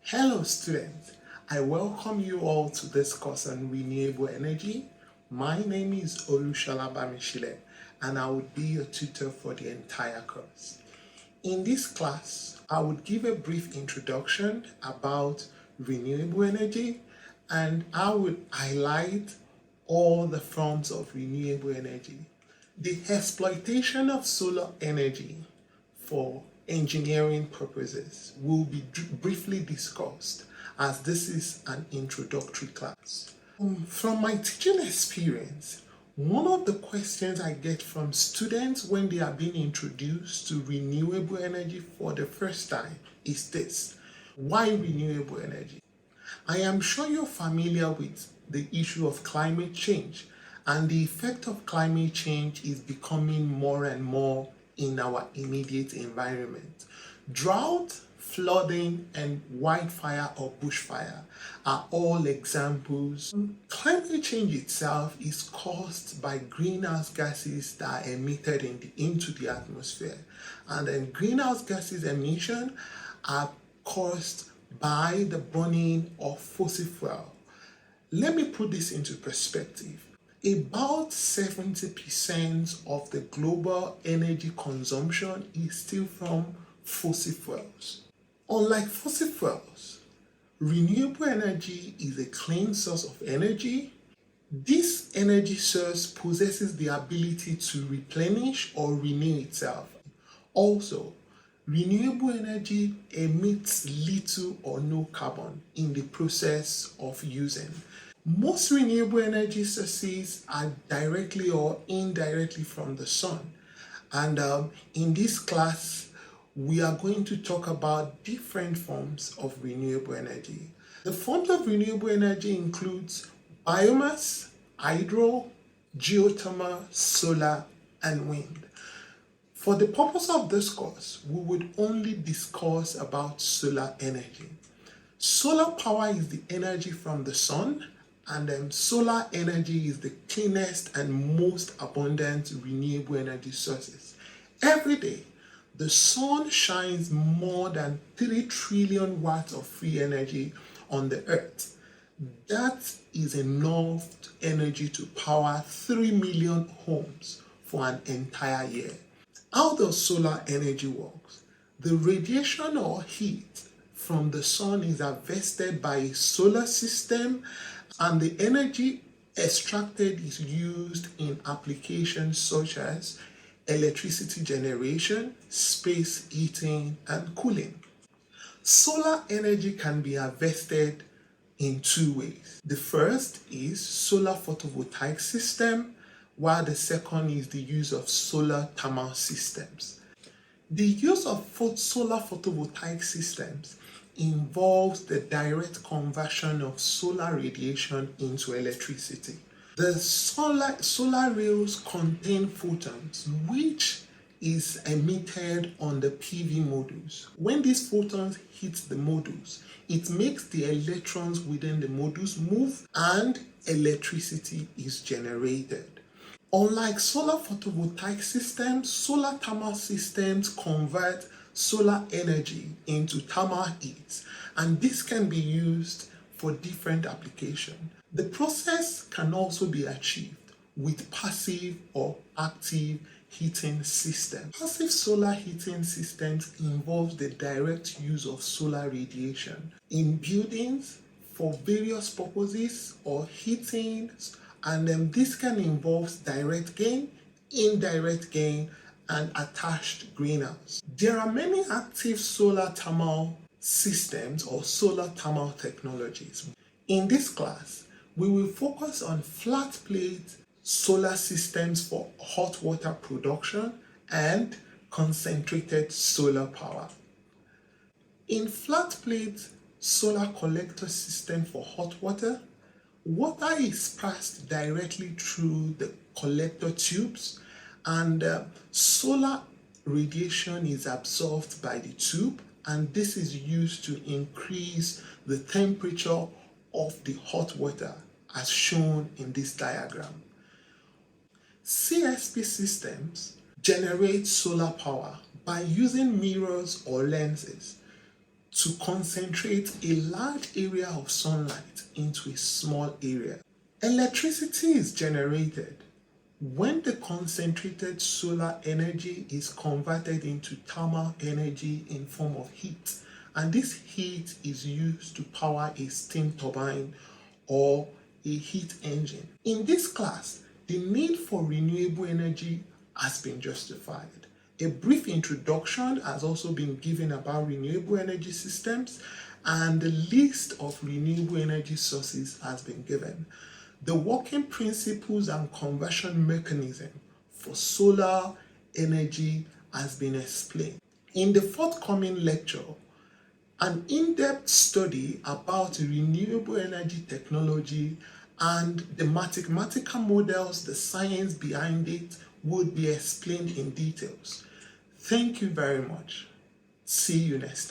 Hello students, I welcome you all to this course on renewable energy. My name is Olushola Bamishile and I will be your tutor for the entire course. In this class, I would give a brief introduction about renewable energy and I would highlight all the forms of renewable energy. The exploitation of solar energy for engineering purposes will be briefly discussed as this is an introductory class. From my teaching experience, one of the questions I get from students when they are being introduced to renewable energy for the first time is this: why renewable energy? I am sure you're familiar with the issue of climate change, and the effect of climate change is becoming more and more in our immediate environment. Drought, flooding, and wildfire or bushfire are all examples. Climate change itself is caused by greenhouse gases that are emitted into the atmosphere, and then greenhouse gases emission are caused by the burning of fossil fuel. Let me put this into perspective. About 70% of the global energy consumption is still from fossil fuels. Unlike fossil fuels, renewable energy is a clean source of energy. This energy source possesses the ability to replenish or renew itself. Also, renewable energy emits little or no carbon in the process of using. Most renewable energy sources are directly or indirectly from the sun. And in this class, we are going to talk about different forms of renewable energy. The forms of renewable energy includes biomass, hydro, geothermal, solar, and wind. For the purpose of this course, we would only discuss about solar energy. Solar power is the energy from the sun, and solar energy is the cleanest and most abundant renewable energy sources. Every day, the sun shines more than 3 trillion watts of free energy on the earth. That is enough energy to power 3 million homes for an entire year. How does solar energy work? The radiation or heat from the sun is harvested by a solar system, and the energy extracted is used in applications such as electricity generation, space heating, and cooling. Solar energy can be harvested in two ways. The first is solar photovoltaic system, while the second is the use of solar thermal systems. The use of solar photovoltaic systems involves the direct conversion of solar radiation into electricity. The solar rays contain photons, which is emitted on the PV modules. When these photons hit the modules, it makes the electrons within the modules move and electricity is generated. Unlike solar photovoltaic systems, solar thermal systems convert solar energy into thermal heat, and this can be used for different applications. The process can also be achieved with passive or active heating systems. Passive solar heating systems involve the direct use of solar radiation in buildings for various purposes or heating, and this can involve direct gain, indirect gain, and attached greenhouse. There are many active solar thermal systems or solar thermal technologies. In this class, we will focus on flat plate solar systems for hot water production and concentrated solar power. In flat plate solar collector system for hot water, water is passed directly through the collector tubes, and solar radiation is absorbed by the tube, and this is used to increase the temperature of the hot water as shown in this diagram. CSP systems generate solar power by using mirrors or lenses. to concentrate a large area of sunlight into a small area. Electricity is generated when the concentrated solar energy is converted into thermal energy in form of heat, and this heat is used to power a steam turbine or a heat engine. In this class, the need for renewable energy has been justified. A brief introduction has also been given about renewable energy systems, and the list of renewable energy sources has been given. The working principles and conversion mechanism for solar energy has been explained. In the forthcoming lecture, an in-depth study about renewable energy technology and the mathematical models, the science behind it, would be explained in details. Thank you very much. See you next time.